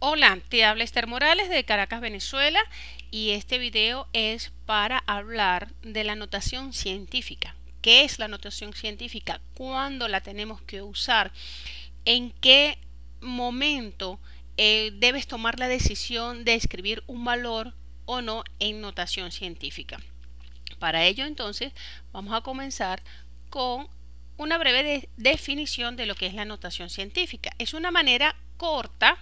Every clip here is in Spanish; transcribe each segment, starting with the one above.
Hola, te habla Esther Morales de Caracas, Venezuela, y este video es para hablar de la notación científica. ¿Qué es la notación científica? ¿Cuándo la tenemos que usar? ¿En qué momento debes tomar la decisión de escribir un valor o no en notación científica? Para ello, entonces, vamos a comenzar con una breve definición de lo que es la notación científica. Es una manera corta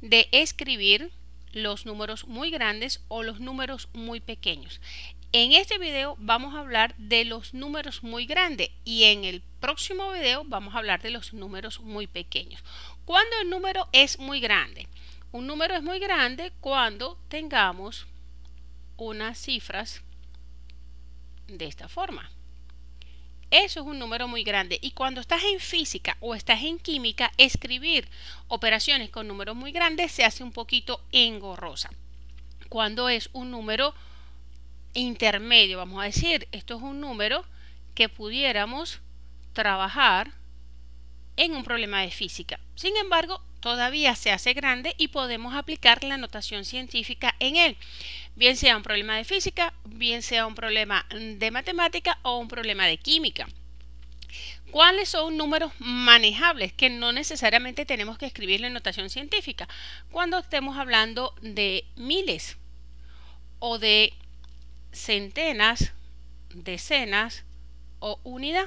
de escribir los números muy grandes o los números muy pequeños. En este video vamos a hablar de los números muy grandes y en el próximo video vamos a hablar de los números muy pequeños. ¿Cuándo el número es muy grande? Un número es muy grande cuando tengamos unas cifras de esta forma. Eso es un número muy grande y cuando estás en física o estás en química, escribir operaciones con números muy grandes se hace un poquito engorrosa. Cuando es un número intermedio, vamos a decir, esto es un número que pudiéramos trabajar en un problema de física. Sin embargo, todavía se hace grande y podemos aplicar la notación científica en él, bien sea un problema de física, bien sea un problema de matemática o un problema de química. ¿Cuáles son números manejables que no necesariamente tenemos que escribirle en notación científica? Cuando estemos hablando de miles o de centenas, decenas o unidad.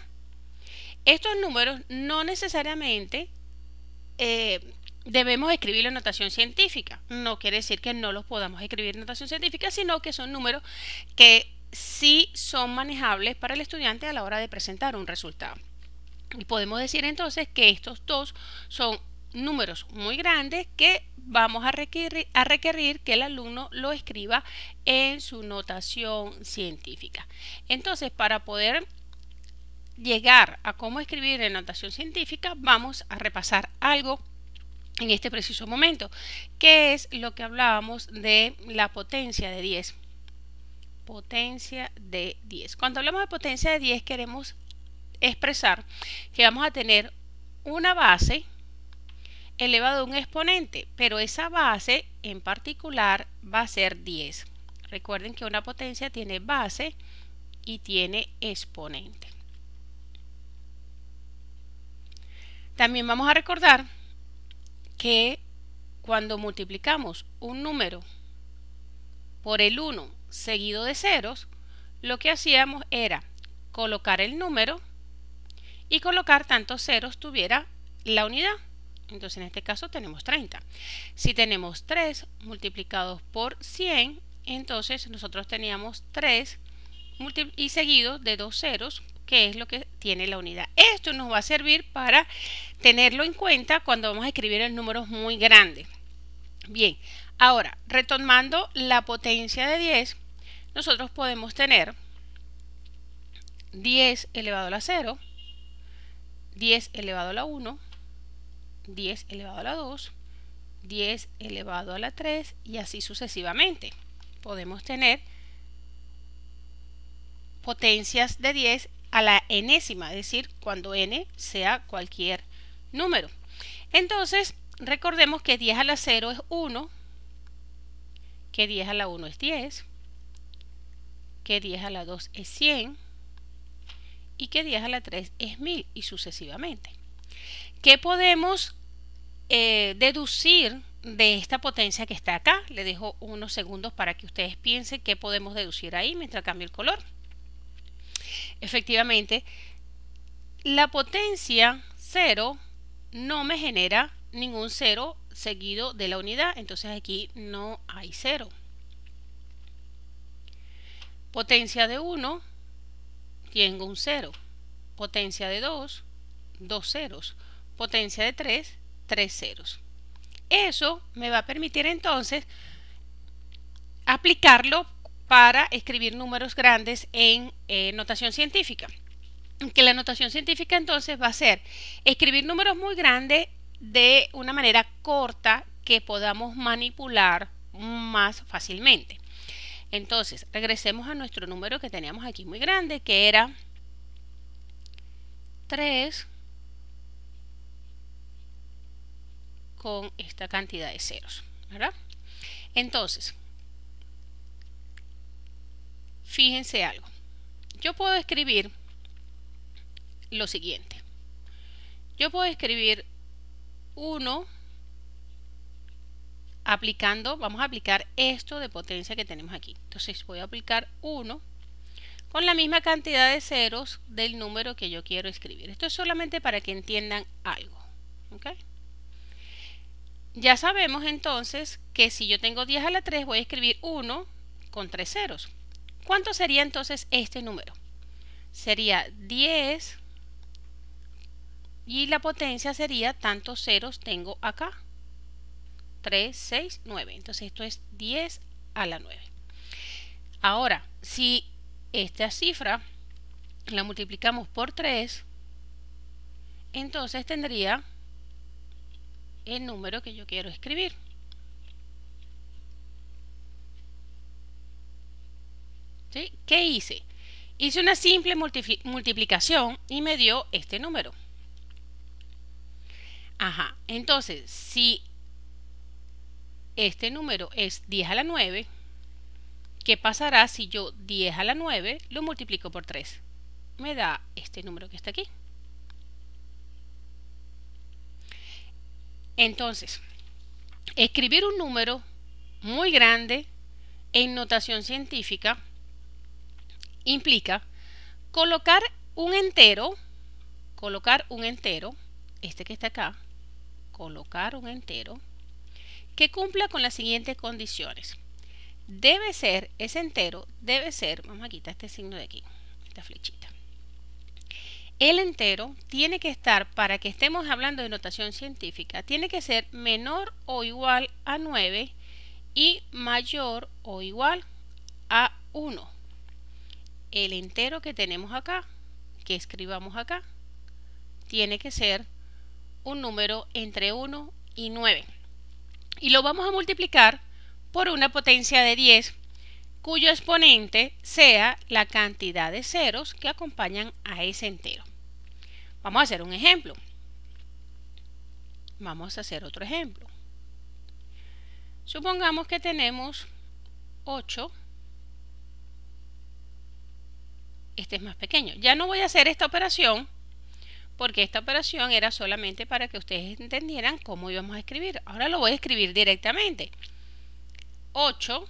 Estos números no necesariamente debemos escribirlo en notación científica. No quiere decir que no los podamos escribir en notación científica, sino que son números que sí son manejables para el estudiante a la hora de presentar un resultado. Y podemos decir entonces que estos dos son números muy grandes que vamos a requerir que el alumno lo escriba en su notación científica. Entonces, para poder llegar a cómo escribir en notación científica, vamos a repasar algo en este preciso momento, que es lo que hablábamos de la potencia de 10. Potencia de 10. Cuando hablamos de potencia de 10 queremos expresar que vamos a tener una base elevado a un exponente, pero esa base en particular va a ser 10. Recuerden que una potencia tiene base y tiene exponente. También vamos a recordar que cuando multiplicamos un número por el 1 seguido de ceros, lo que hacíamos era colocar el número y colocar tantos ceros tuviera la unidad. Entonces en este caso tenemos 30. Si tenemos 3 multiplicados por 100, entonces nosotros teníamos 3 y seguido de 2 ceros, que es lo que tiene la unidad. Esto nos va a servir para tenerlo en cuenta cuando vamos a escribir en números muy grandes. Bien, ahora retomando la potencia de 10, nosotros podemos tener 10 elevado a la 0, 10 elevado a la 1, 10 elevado a la 2, 10 elevado a la 3 y así sucesivamente. Podemos tener potencias de 10 a la enésima, es decir, cuando n sea cualquier número. Entonces, recordemos que 10 a la 0 es 1, que 10 a la 1 es 10, que 10 a la 2 es 100 y que 10 a la 3 es 1000 y sucesivamente. ¿Qué podemos deducir de esta potencia que está acá? Le dejo unos segundos para que ustedes piensen qué podemos deducir ahí mientras cambio el color. Efectivamente, la potencia 0 no me genera ningún 0 seguido de la unidad, entonces aquí no hay 0. Potencia de 1, tengo un 0. Potencia de 2, 2 ceros. Potencia de 3, 3 ceros. Eso me va a permitir entonces aplicarlo para escribir números grandes en notación científica. Que la notación científica entonces va a ser escribir números muy grandes de una manera corta que podamos manipular más fácilmente. Entonces, regresemos a nuestro número que teníamos aquí muy grande, que era 3,5 con esta cantidad de ceros, ¿verdad? Entonces, fíjense algo. Yo puedo escribir lo siguiente. Yo puedo escribir 1 aplicando, vamos a aplicar esto de potencia que tenemos aquí. Entonces voy a aplicar 1 con la misma cantidad de ceros del número que yo quiero escribir. Esto es solamente para que entiendan algo. ¿Okay? Ya sabemos entonces que si yo tengo 10 a la 3 voy a escribir 1 con 3 ceros. ¿Cuánto sería entonces este número? Sería 10 y la potencia sería tantos ceros tengo acá. 3, 6, 9. Entonces esto es 10 a la 9. Ahora, si esta cifra la multiplicamos por 3, entonces tendría el número que yo quiero escribir. ¿Sí? ¿Qué hice? Hice una simple multiplicación y me dio este número. Ajá, entonces si este número es 10 a la 9, ¿qué pasará si yo 10 a la 9 lo multiplico por 3? Me da este número que está aquí. Entonces, escribir un número muy grande en notación científica implica colocar un entero, este que está acá, colocar un entero que cumpla con las siguientes condiciones. Debe ser, ese entero debe ser, vamos a quitar este signo de aquí, esta flechita. El entero tiene que estar, para que estemos hablando de notación científica, tiene que ser menor o igual a 9 y mayor o igual a 1. El entero que tenemos acá, que escribamos acá, tiene que ser un número entre 1 y 9. Y lo vamos a multiplicar por una potencia de 10, cuyo exponente sea la cantidad de ceros que acompañan a ese entero. Vamos a hacer un ejemplo. Vamos a hacer otro ejemplo. Supongamos que tenemos 8. Este es más pequeño. Ya no voy a hacer esta operación porque esta operación era solamente para que ustedes entendieran cómo íbamos a escribir. Ahora lo voy a escribir directamente. 8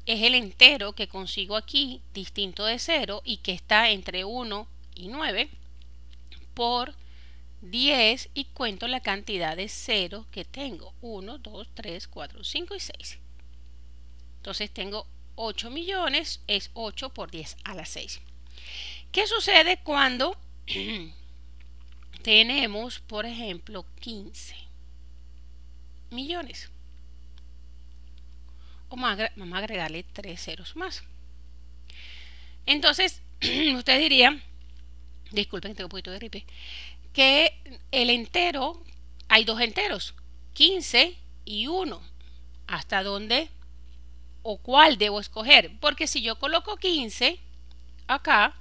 es el entero que consigo aquí, distinto de 0, y que está entre 1 y 9, por 10 y cuento la cantidad de ceros que tengo. 1, 2, 3, 4, 5 y 6. Entonces tengo 8 millones, es 8 por 10 a la 6. ¿Qué sucede cuando tenemos, por ejemplo, 15 millones? Vamos a agregarle 3 ceros más. Entonces, ustedes dirían, disculpen que tengo un poquito de gripe, que el entero, hay dos enteros, 15 y 1. ¿Hasta dónde o cuál debo escoger? Porque si yo coloco 15 acá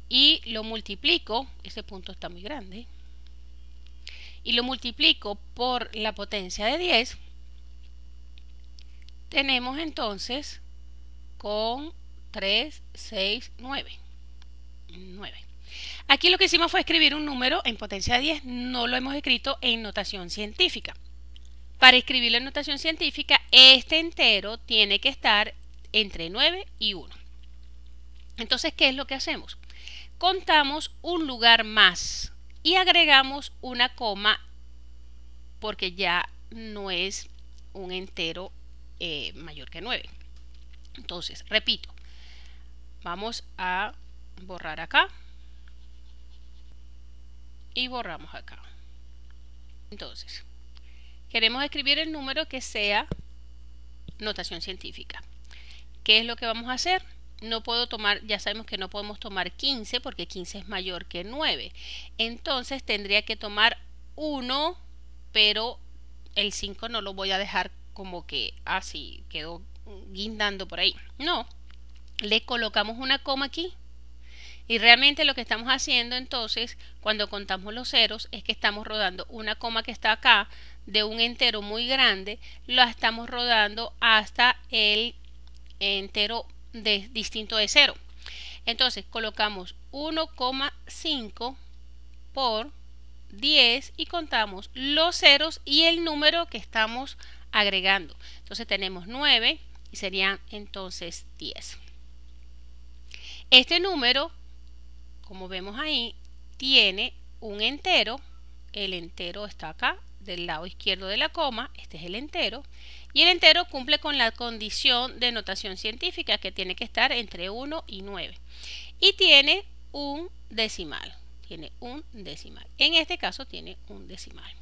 y lo multiplico, ese punto está muy grande, y lo multiplico por la potencia de 10, tenemos entonces con 3, 6, 9. Aquí lo que hicimos fue escribir un número en potencia de 10, no lo hemos escrito en notación científica. Para escribirlo en notación científica, este entero tiene que estar entre 9 y 1. Entonces, ¿qué es lo que hacemos? Contamos un lugar más y agregamos una coma porque ya no es un entero mayor que 9. Entonces, repito, vamos a borrar acá y borramos acá. Entonces, queremos escribir el número que sea notación científica. ¿Qué es lo que vamos a hacer? No puedo tomar, ya sabemos que no podemos tomar 15 porque 15 es mayor que 9. Entonces tendría que tomar 1, pero el 5 no lo voy a dejar como que así quedó guindando por ahí. No, le colocamos una coma aquí. Y realmente lo que estamos haciendo entonces, cuando contamos los ceros, es que estamos rodando una coma que está acá de un entero muy grande, lo estamos rodando hasta el entero distinto de 0. Entonces colocamos 1,5 por 10 y contamos los ceros y el número que estamos agregando. Entonces tenemos 9 y serían entonces 10. Este número, como vemos ahí, tiene un entero. El entero está acá del lado izquierdo de la coma. Este es el entero. Y el entero cumple con la condición de notación científica, que tiene que estar entre 1 y 9. Y tiene un decimal. En este caso tiene un decimal.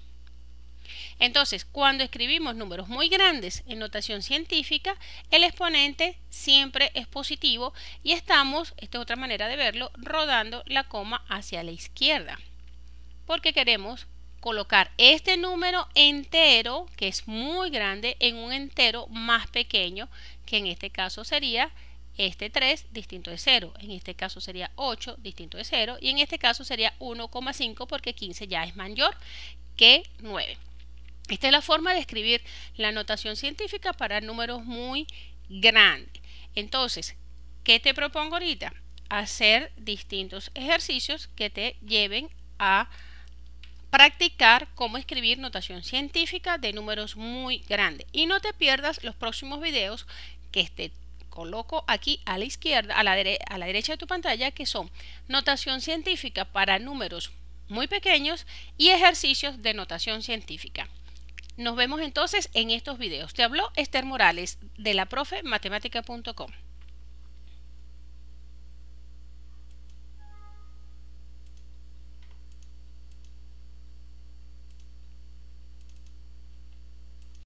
Entonces, cuando escribimos números muy grandes en notación científica, el exponente siempre es positivo y estamos, esta es otra manera de verlo, rodando la coma hacia la izquierda. Porque queremos colocar este número entero, que es muy grande, en un entero más pequeño, que en este caso sería este 3 distinto de 0. En este caso sería 8 distinto de 0. Y en este caso sería 1,5 porque 15 ya es mayor que 9. Esta es la forma de escribir la notación científica para números muy grandes. Entonces, ¿qué te propongo ahorita? Hacer distintos ejercicios que te lleven a practicar cómo escribir notación científica de números muy grandes. Y no te pierdas los próximos videos que te coloco aquí a la izquierda, a la derecha de tu pantalla, que son notación científica para números muy pequeños y ejercicios de notación científica. Nos vemos entonces en estos videos. Te habló Esther Morales de la profematemática.com.